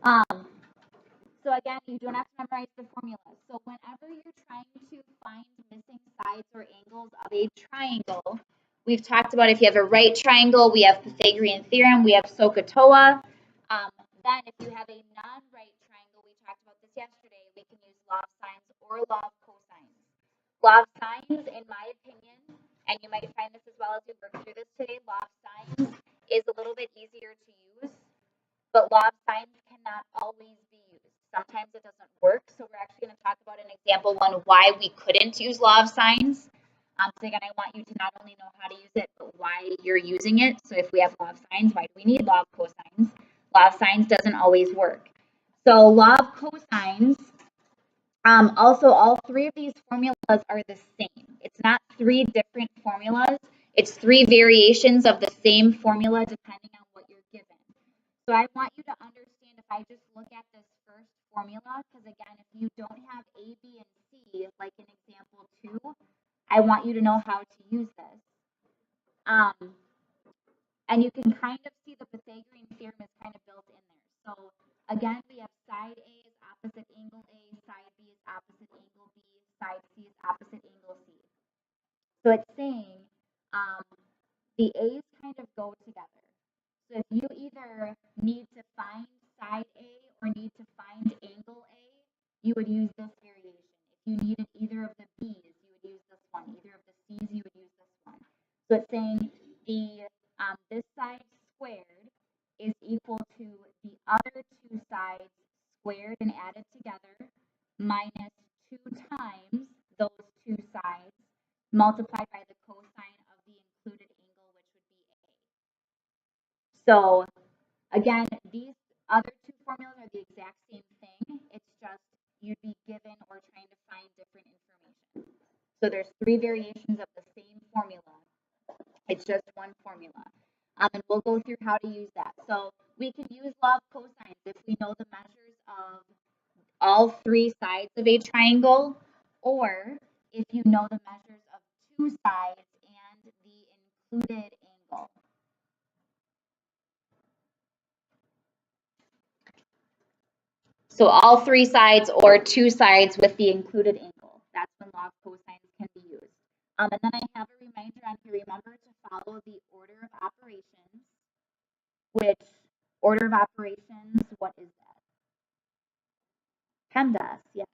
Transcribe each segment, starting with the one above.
Um, so again, you don't have to memorize the formula. So whenever you're trying to find missing sides or angles of a triangle, we've talked about if you have a right triangle, we have Pythagorean theorem, we have SOHCAHTOA. Then if you have a non-right triangle, we talked about this yesterday, we can use law of sines or law of cosines. Law of sines, in my opinion, and you might find this as well as we work through this today, law of sines is a little bit easier to use, but law of sines cannot always be used. Sometimes it doesn't work, so we're actually going to talk about an example one why we couldn't use law of sines. So again, I want you to not only know how to use it, but why you're using it. So if we have law of sines, why do we need law of cosines? Law of sines doesn't always work. So law of cosines, also all three of these formulas are the same. It's not three different formulas. It's three variations of the same formula depending on what you're given. So I want you to understand if I just look at this first formula, because again, if you don't have A, B, and C, like in example 2, I want you to know how to use this. And you can kind of see the Pythagorean theorem is kind of built in there. So again, we have side A is opposite angle A, side B is opposite angle B, side C is opposite angle C. So it's saying the A's kind of go together. So if you either need to find side A or need to find angle A, you would use this variation. If you needed either of the B's, you would use this one. Either of the C's, you would use this one. So it's saying this side squared is equal to the other two sides squared and added together minus 2 times those two sides multiplied by the cosine of the included angle, which would be A. So again, these other two formulas are the exact same thing. It's just you'd be given or trying to find different information. So there's three variations of the same formula. It's just one formula. And we'll go through how to use that. So we can use law of cosines if we know the measures of all three sides of a triangle, or if you know the measures of two sides and the included angle. So all three sides or two sides with the included angle. That's when law of cosines can be used. And then I have a reminder on here, remember to follow the order of operations, which order of operations, what is that? PEMDAS, yes.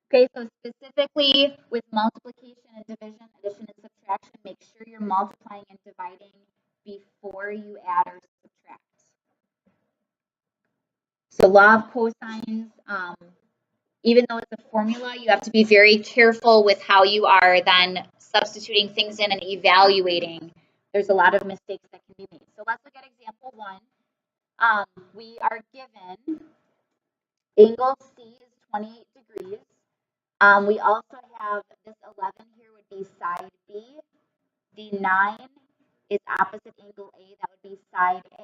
Okay, so specifically with multiplication and division, addition and subtraction, make sure you're multiplying and dividing before you add or subtract. So law of cosines, even though it's a formula, you have to be very careful with how you are then substituting things in and evaluating. There's a lot of mistakes that can be made. So let's look at example 1. We are given angle C is 28 degrees. We also have this 11 here would be side B. The 9 is opposite angle A, that would be side A.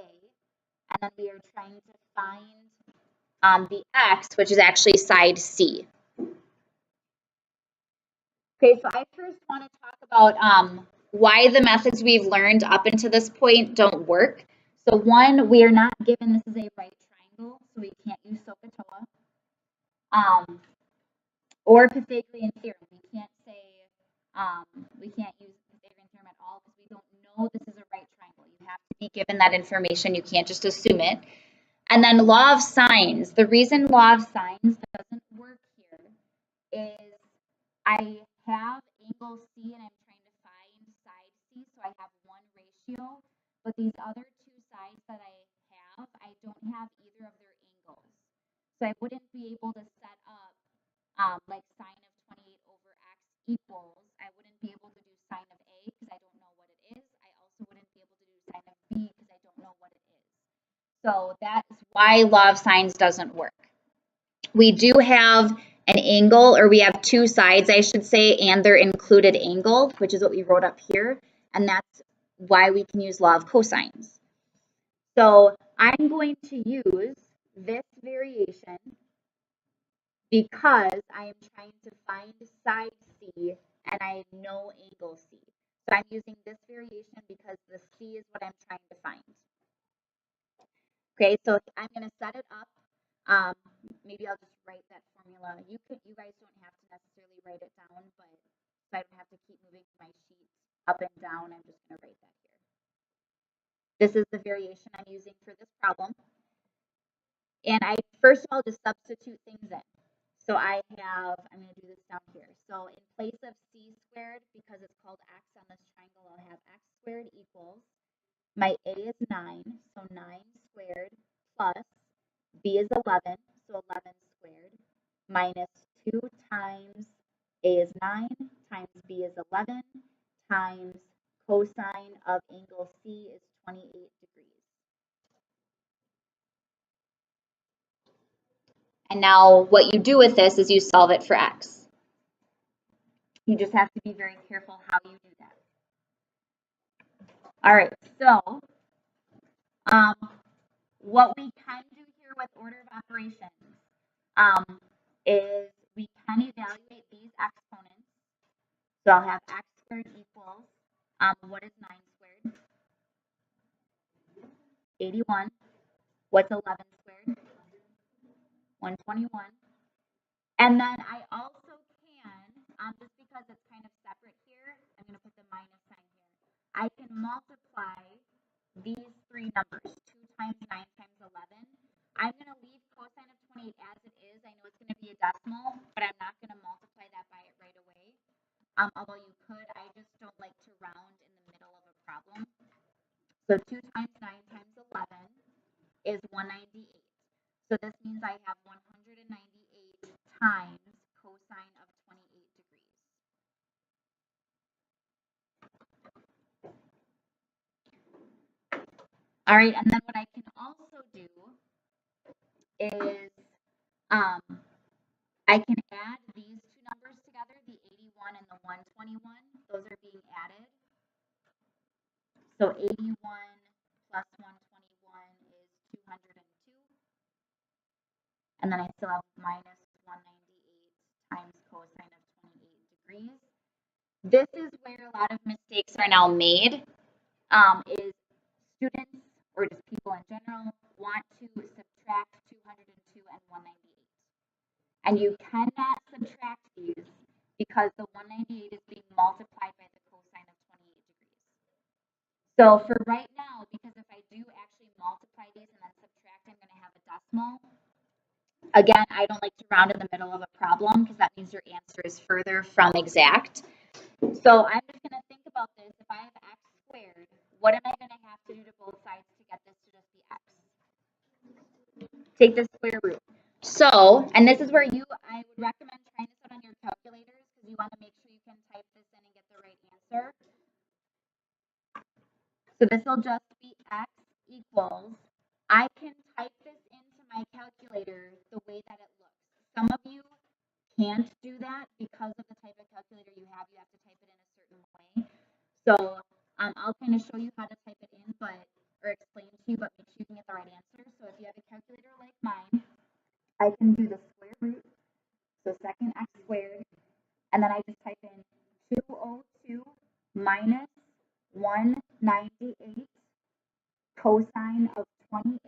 And then we are trying to find the X, which is actually side C. Okay, so I first want to talk about why the methods we've learned up until this point don't work. So one, we are not given this is a right triangle, so we can't use SOHCAHTOA. Or Pythagorean theorem. We can't say, we can't use Pythagorean theorem at all because we don't know this is a right triangle. You have to be given that information. You can't just assume it. And then law of sines. The reason law of sines doesn't work here is I have angle C and I'm trying to find side C, so I have one ratio, but these other two sides that I have, I don't have either of their angles. So I wouldn't be able to set up like sine of 28 over x equals, I wouldn't be able to do sine of A because I don't know what it is. I also wouldn't be able to do sine of B because I don't know what it is. So that's why law of sines doesn't work. We do have an angle, or we have two sides, I should say, and their included angle, which is what we wrote up here, and that's why we can use law of cosines. So I'm going to use this variation because I am trying to find side C and I know angle C. So I'm using this variation because the C is what I'm trying to find. Okay, so I'm going to set it up. Maybe I'll just write that formula. You guys don't have to necessarily write it down, but so I don't have to keep moving my sheet up and down. I'm just going to write that here. This is the variation I'm using for this problem. And I first of all just substitute things in. So I'm going to do this down here. So in place of c squared, because it's called x on this triangle, I'll have x squared equals, my a is 9, so 9 squared plus b is 11, so 11 squared, minus 2 times a is 9 times b is 11 times cosine of angle C is 28 degrees. And now what you do with this is you solve it for x. You just have to be very careful how you do that. All right, so what we can do here with order of operations is we can evaluate these exponents. So I'll have x squared equals, what is 9 squared? 81. What's 11 squared? 121. And then I also can, just because it's kind of separate here, I'm going to put the minus sign here. I can multiply these three numbers, 2 times 9 times 11. I'm going to leave cosine of 28 as it is. I know it's going to be a decimal, but I'm not going to multiply that by it right away. Although you could, I just don't like to round in the middle of a problem. So 2 times 9 times 11 is 198. So this means I have 198 times cosine of 28 degrees. All right, and then what I can also do is I can add these two numbers together, the 81 and the 121. Those are being added. So 81 plus 121 is 202. And then I still have minus 198 times cosine of 28 degrees. This is where a lot of mistakes are now made, is students or just people in general want to subtract 202 and 198. And you cannot subtract these because the 198 is being multiplied by the cosine of 28 degrees. So for right now, because if I do actually multiply these and then subtract, I'm going to have a decimal. Again, I don't like to round in the middle of a problem because that means your answer is further from exact. So I'm just going to think about this. If I have x squared, what am I going to have to do to both sides to get this to just be x? Take the square root. So, and this is where I would recommend trying this out on your calculators because you want to make sure you can type this in and get the right answer. So this will just be x equals, I can type this into my calculator the way that it looks. Some of you can't do that because of the type of calculator you have to type it in a certain way. So I'll kind of show you how to type it in, or explain to you, but make sure you can get the right answer. So if you have a calculator like mine, I can do the square root, so second x squared, and then I just type in 202 minus 198 cosine of 28.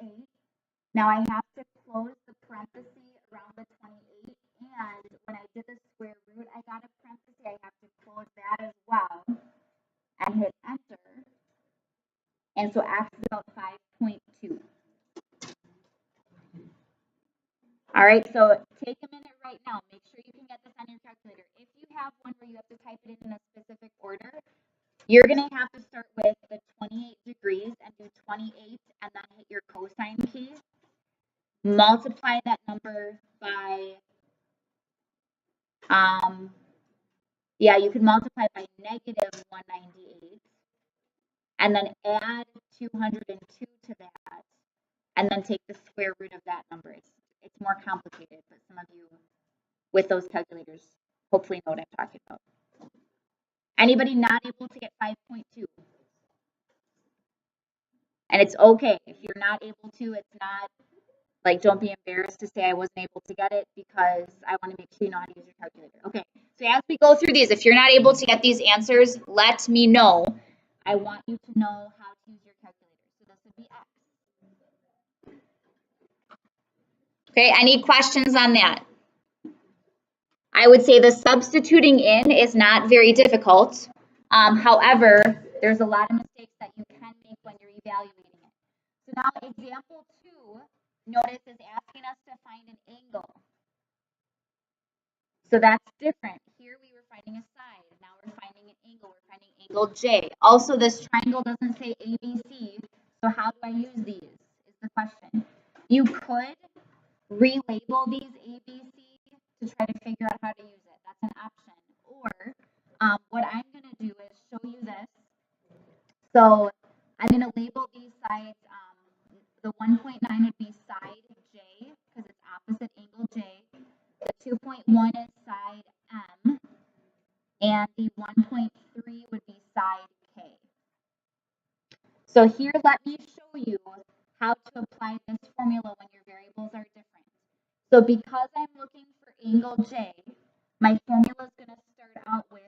Now I have to close the parenthesis around the 28, and when I did the square root, I got a parenthesis. I have to close that as well and hit enter. And so x is about 5.2. All right, so take a minute right now. Make sure you can get this on your calculator. If you have one where you have to type it in a specific order, you're going to have to start with the 28 degrees and do 28 and then hit your cosine key. Multiply that number by, you could multiply by negative 198 and then add 202 to that and then take the square root of that number. It's more complicated, but some of you with those calculators hopefully know what I'm talking about. Anybody not able to get 5.2? And it's okay if you're not able to. It's not like, don't be embarrassed to say I wasn't able to get it because I want to make sure you know how to use your calculator. Okay, so as we go through these, if you're not able to get these answers, let me know. I want you to know how to use your calculator. So this would be x. Okay, any questions on that? I would say the substituting in is not very difficult. However, there's a lot of mistakes that you can make when you're evaluating it. So now example 2, notice is asking us to find an angle. So that's different. Here we were finding a side. Now we're finding an angle. We're finding angle J. Also, this triangle doesn't say ABC. So how do I use these is the question. You could relabel these ABC to try to figure out how to use it. That's an option. Or what I'm going to do is show you this. So I'm going to label these sides. The 1.9 would be side J because it's opposite angle J. The 2.1 is side M. And the 1.3 would be side K. So here, let me show you how to apply this formula when your variables are different. So because I'm looking for angle J, my formula is going to start out with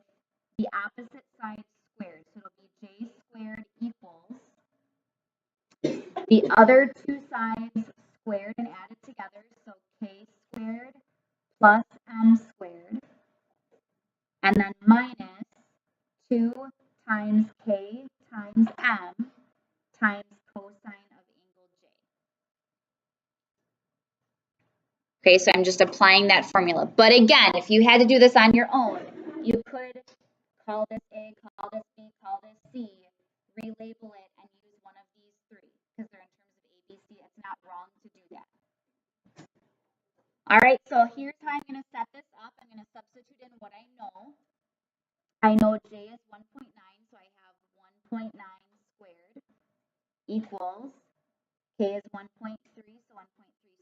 the opposite side squared. So it'll be J squared equals the other two sides squared and added together. So K squared plus M squared. And then minus 2 times K times M times cosine of angle J. Okay, so I'm just applying that formula. But again, if you had to do this on your own, you could call this A, call this B, call this C, relabel it, and use one of these three because they're in terms of ABC. It's not wrong to do that. All right, so here's how I'm going to set this up. I'm going to substitute in what I know. I know J is 1.9, so I have 1.9 squared equals K is 1.3, so 1.3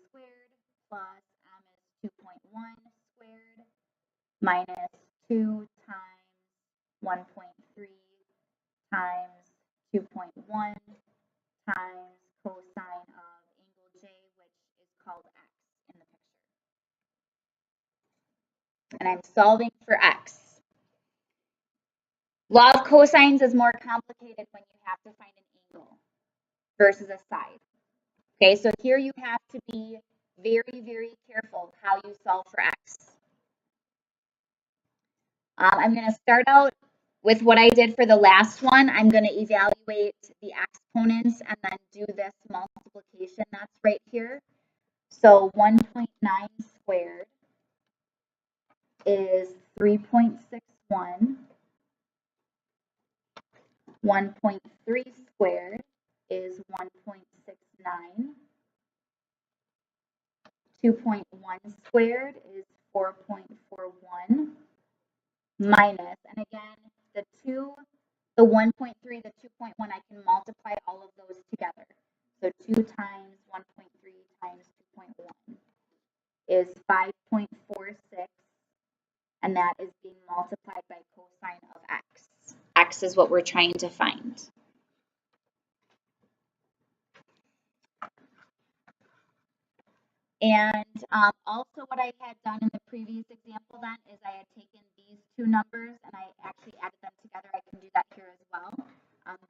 squared plus M is 2.1 squared minus 2 times 1.3 times 2.1 times cosine of angle J, which is called x in the picture. And I'm solving for x. Law of cosines is more complicated when you have to find an angle versus a side. Okay, so here you have to be very, very careful how you solve for x. I'm going to start out with what I did for the last one. I'm going to evaluate the exponents and then do this multiplication that's right here. So 1.9 squared is 3.61. 1.3 squared is 1.69. 2.1 squared is 4.41 minus, and again, the 1.3, the 2.1, I can multiply all of those together. So 2 times 1.3 times 2.1 is 5.46, and that is being multiplied by cosine of x. X is what we're trying to find. And also what I had done in the previous example then is I had taken these two numbers and I actually added them together. I can do that here as well.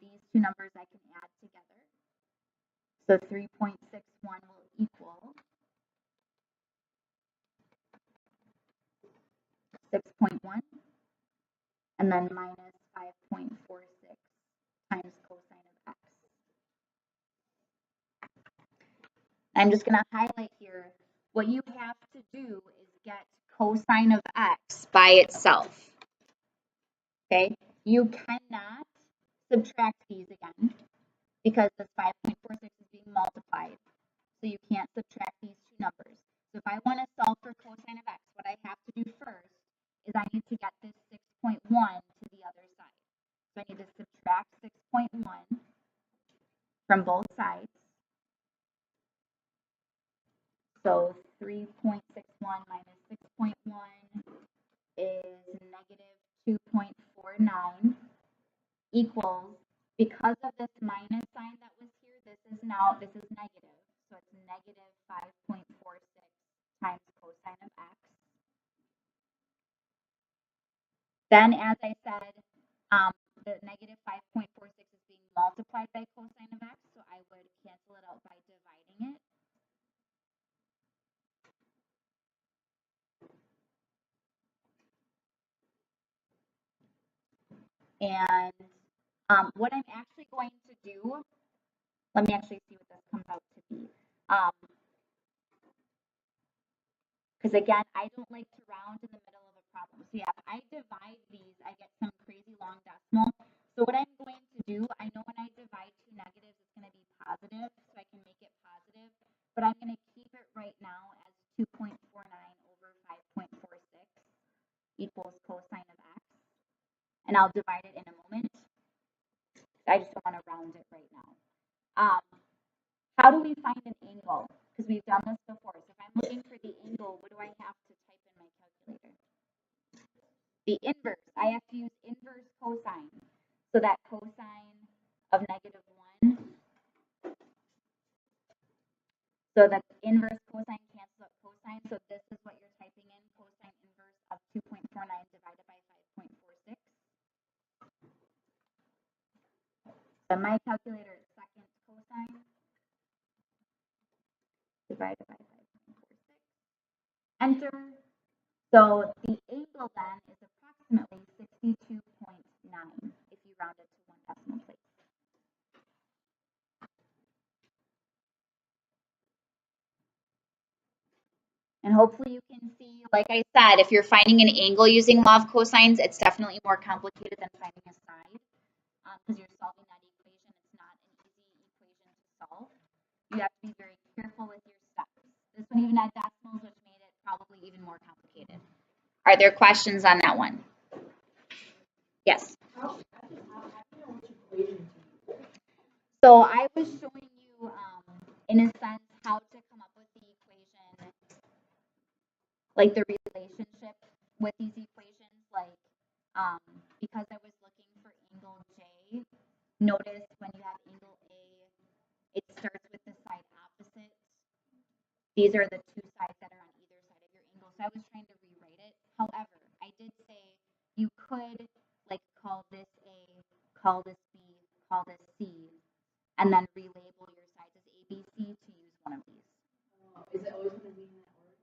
These two numbers I can add together. So 3.61 will equal 6.1 and then minus 5.46 times cosine of x. I'm just going to highlight here, what you have to do is get cosine of x by itself. Okay, you cannot subtract these again because this 5.46 is being multiplied. So you can't subtract these two numbers. So if I want to solve for cosine of x, what I have to do first is I need to get this 6.1 to the other side. So I need to subtract 6.1 from both sides. So 3.61 minus 6.1 is negative 2.49 equals, because of this minus sign that was here, this is negative. So it's negative 5.46 times cosine of x. Then, as I said, the negative 5.46 is being multiplied by cosine of x, so I would cancel it out by dividing it. And what I'm actually going to do, let me actually see what this comes out to be. Because again, I don't like to round in the middle of a problem. So yeah, if I divide these, I get some crazy long decimal. So what I'm going to do, I know when I divide two negatives, it's going to be positive, so I can make it positive. But I'm going to keep it right now as 2.49 over 5.46 equals cosine of x. And I'll divide it in a moment. I just don't want to round it right now. How do we find an angle? Because we've done this before. So if I'm looking for the angle, what do I have to type in my calculator? The inverse. I have to use inverse cosine. So that cosine of -1. So the inverse cosine cancels out cosine. So this is what you're typing in, cosine inverse of 2.49 divided by 5.46. So my calculator is second cosine divided by 5.46. Enter. So the angle then is approximately 62.9 if you round it to one decimal place. And hopefully you can see, like I said, if you're finding an angle using law of cosines, it's definitely more complicated than finding a side because you're solving that equation. It's not an easy equation to solve. You have to be very careful with your steps. This one even had decimals, which made it probably even more complicated. Are there questions on that one? Yes. So I was showing you, in a sense, how to come up with the equation, like the relationship with these equations, like because I was looking for angle J. Notice when you have angle A, it starts with the side opposite. These are the two sides that are on either side of your angle. So I was trying to rewrite it. However, I did say you could like call this A, call this B, call this C, and then relabel your sides as A, B, C to use one of these. Is it always going to be in that order?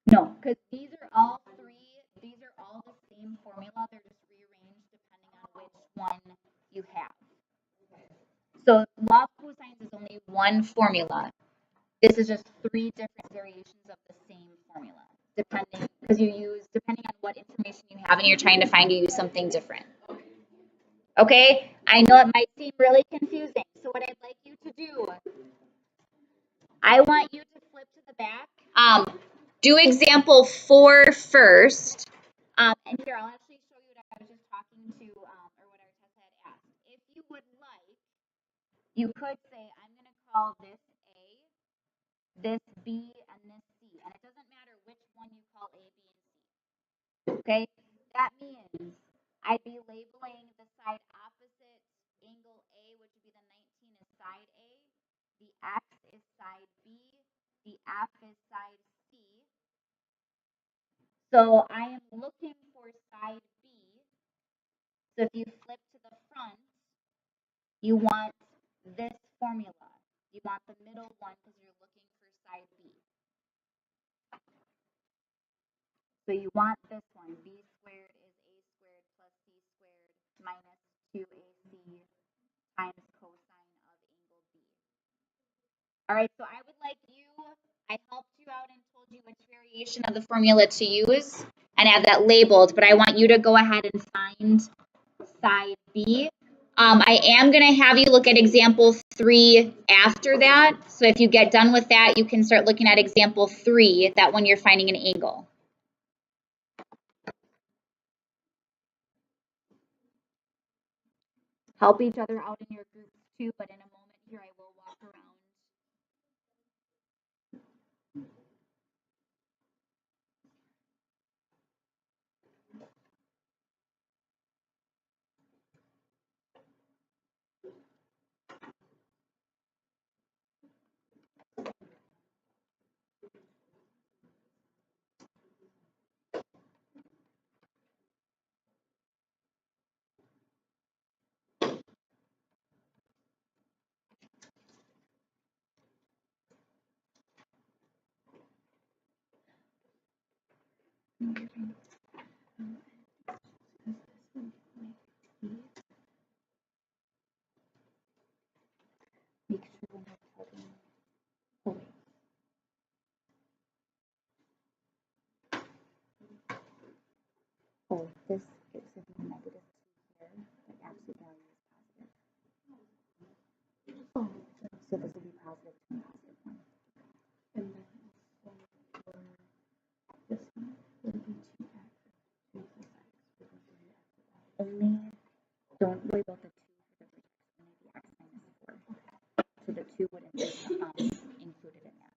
No, because these are all the same formula. They're just rearranged depending on which one you have. So law of cosines is only one formula. This is just three different variations of the same formula, depending on what information you have and you're trying to find, you use something different. Okay, I know it might seem really confusing. So what I'd like you to do, I want you to flip to the back. Do example 4 first. And here, I'll actually show you what I was just talking to, or what our test had asked. If you would like, you could say, I'm going to call this A, this B, and this C. And it doesn't matter which one you call A, B, and C. Okay? That means I'd be labeling the side opposite angle A, which would be the 19 is side A, the X is side B, the F is side C. So I am looking for side B. So if you flip to the front, you want this formula. You want the middle one because you're looking for side B. So you want this one. B squared is A squared plus C squared minus 2AC times cosine of angle B. All right, so I would like I helped you out and told you which variation of the formula to use and have that labeled, but I want you to go ahead and find side B. I am going to have you look at example 3 after that. So if you get done with that, you can start looking at example 3, that when you're finding an angle. Help each other out in your groups too, but in a moment here I will walk around. Make sure when you're typing. Oh, wait. Oh, this gives it a negative 2 here, but absolute value is positive. Oh, so this will be positive 2 and positive 1. And then also for this one will be 2x. 2 plus x. Only don't worry about the 2 for the vertex, only the x minus 4. So the 2 wouldn't be included in that.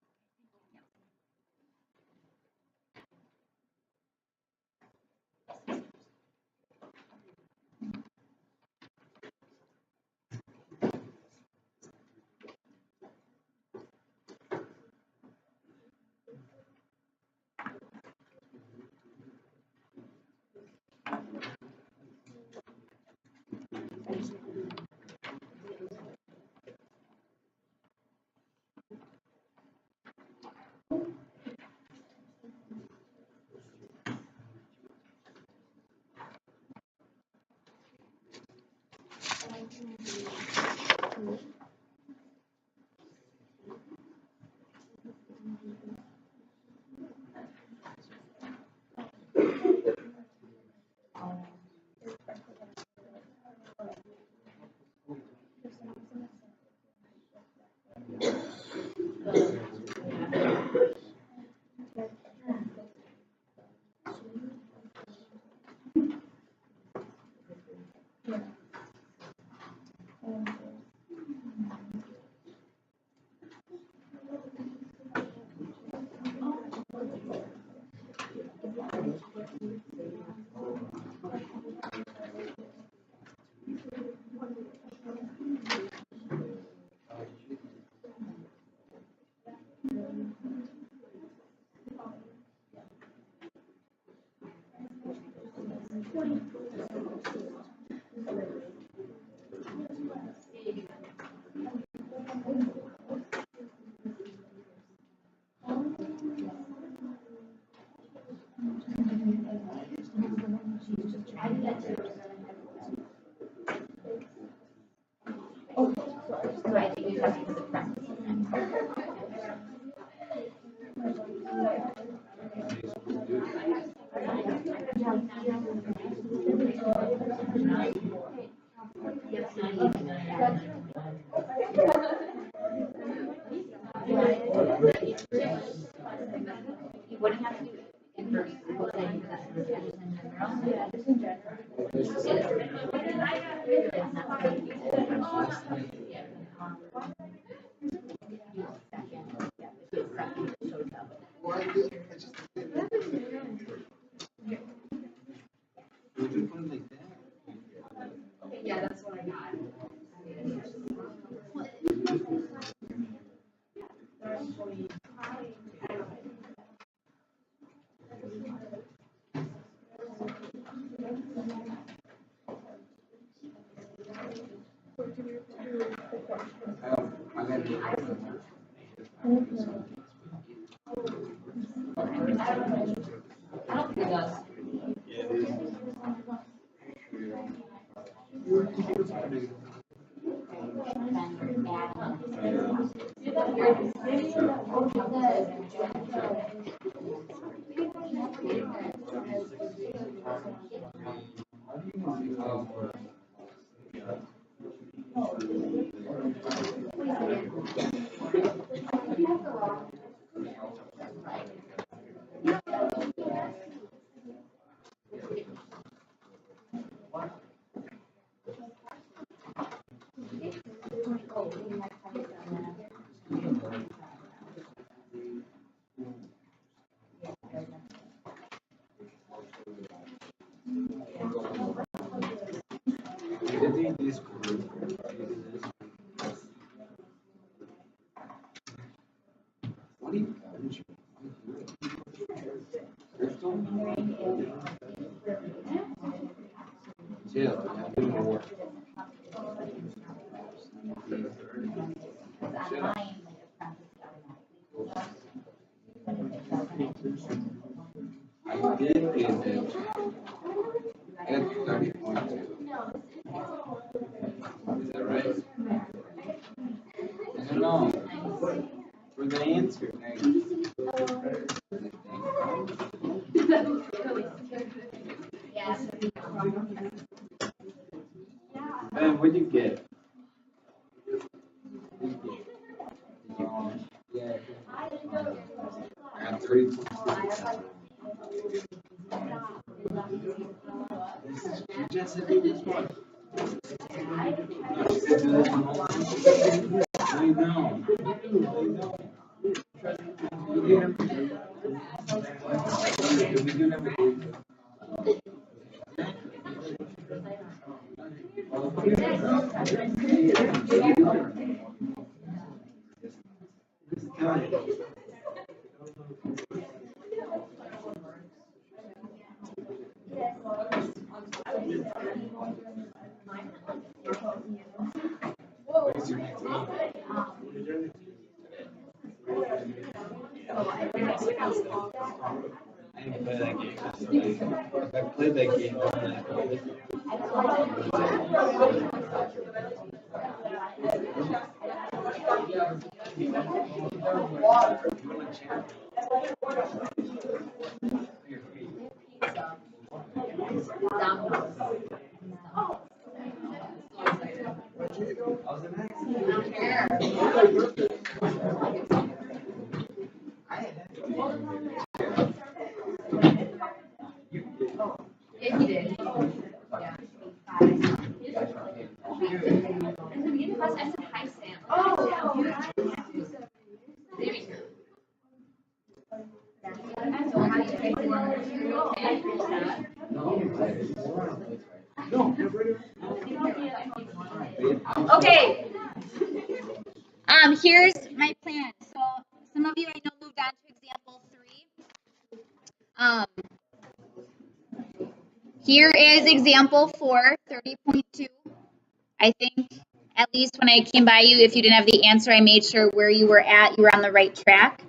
So I think you have to put the parentheses in. You wouldn't have to do it in verse. Yeah, just in general. Yeah, that's what I got. I don't think it does. For the answer. Ben, what'd you get? I got 32. You just said you just won. I know. What's your next game? I didn't play that game. If I played that game, I would Okay. Here's my plan. So some of you I know moved on to example 3. Here is example 4, 30.2. I think at least when I came by you, if you didn't have the answer, I made sure where you were at, you were on the right track.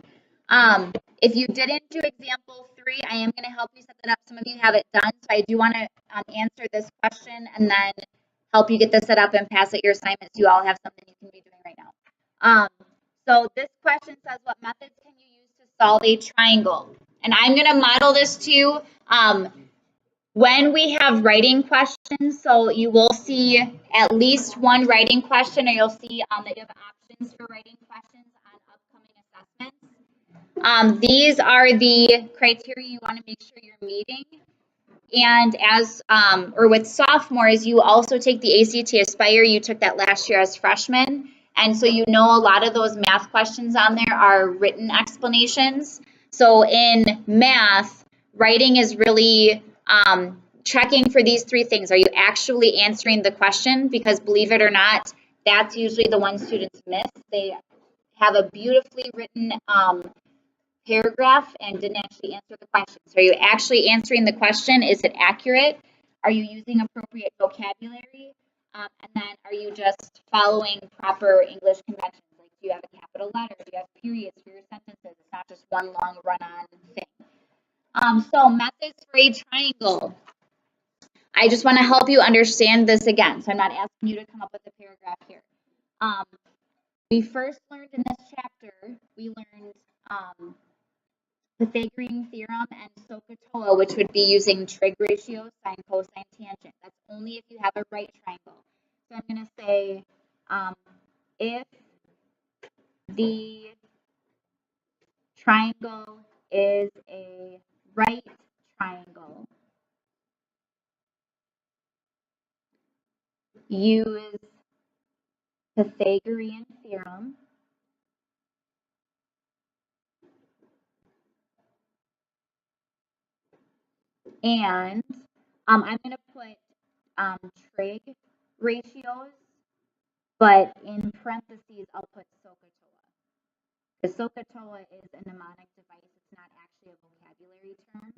If you didn't do example 3, I am going to help you set that up. Some of you have it done, so I do want to answer this question and then help you get this set up and pass it your assignments. You all have something you can be doing right now. So this question says, what methods can you use to solve a triangle? And I'm going to model this too. When we have writing questions, so you will see at least one writing question, or you'll see that you have options for writing questions on upcoming assessments. These are the criteria you want to make sure you're meeting. And as, or with sophomores, you also take the ACT Aspire. You took that last year as freshmen. And so you know a lot of those math questions on there are written explanations. So in math, writing is really checking for these 3 things. Are you actually answering the question? Because believe it or not, that's usually the one students miss. They have a beautifully written paragraph and didn't actually answer the question. So are you actually answering the question? Is it accurate? Are you using appropriate vocabulary? And then are you just following proper English conventions? Like, do you have a capital letter? Do you have periods for your sentences? It's not just one long run-on thing. So methods for a triangle. I just want to help you understand this again. So I'm not asking you to come up with a paragraph here. We first learned in this chapter, we learned Pythagorean theorem and SOHCAHTOA, which would be using trig ratios, sine, cosine, tangent. That's only if you have a right triangle. So I'm going to say if the triangle is a right triangle, use Pythagorean theorem and I'm going to put trig ratios, but in parentheses I'll put SOHCAHTOA. Because SOHCAHTOA is a mnemonic device. It's not actually a vocabulary term.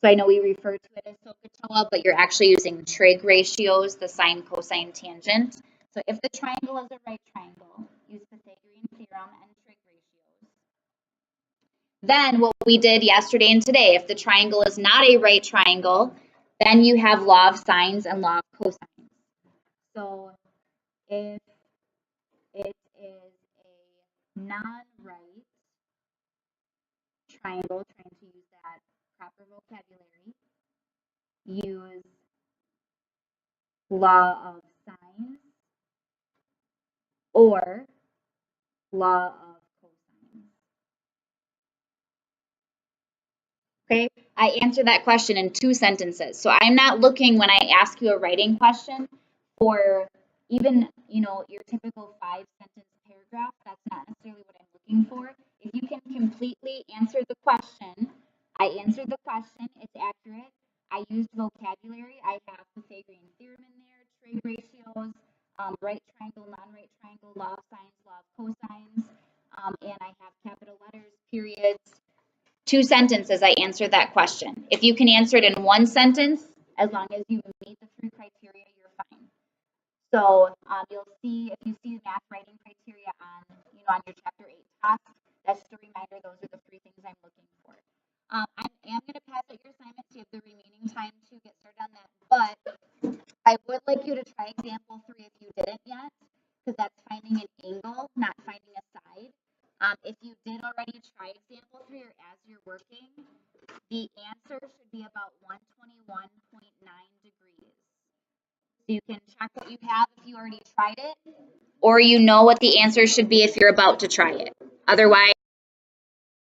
So I know we refer to it as SOHCAHTOA, but you're actually using trig ratios, the sine, cosine, tangent. So if the triangle is a right triangle, use Pythagorean theorem and trig ratios. Then what we did yesterday and today, if the triangle is not a right triangle, then you have law of sines and law of cosines. So if it is a non triangle, trying to use that proper vocabulary. Use law of sines or law of cosines. Okay, I answered that question in 2 sentences. So I'm not looking when I ask you a writing question for even, your typical 5-sentence paragraph. That's not necessarily what I'm looking for. If you can completely answer the question, I answered the question, it's accurate. I used vocabulary. I have Pythagorean theorem in there, trig ratios, right triangle, non-right triangle, law of sines, law of cosines, and I have capital letters, periods. 2 sentences, I answered that question. If you can answer it in 1 sentence, as long as you meet the 3 criteria, you're fine. So you'll see, if you see math writing criteria on your chapter 8 task, that's just a reminder, those are the 3 things I'm looking for. I am going to pass out your assignment, so you have the remaining time to get started on that, but I would like you to try example 3 if you didn't yet, because that's finding an angle, not finding a side. If you did already try example 3 or as you're working, the answer should be about 121.9 degrees. So you can check what you have if you already tried it, or you know what the answer should be if you're about to try it. Otherwise,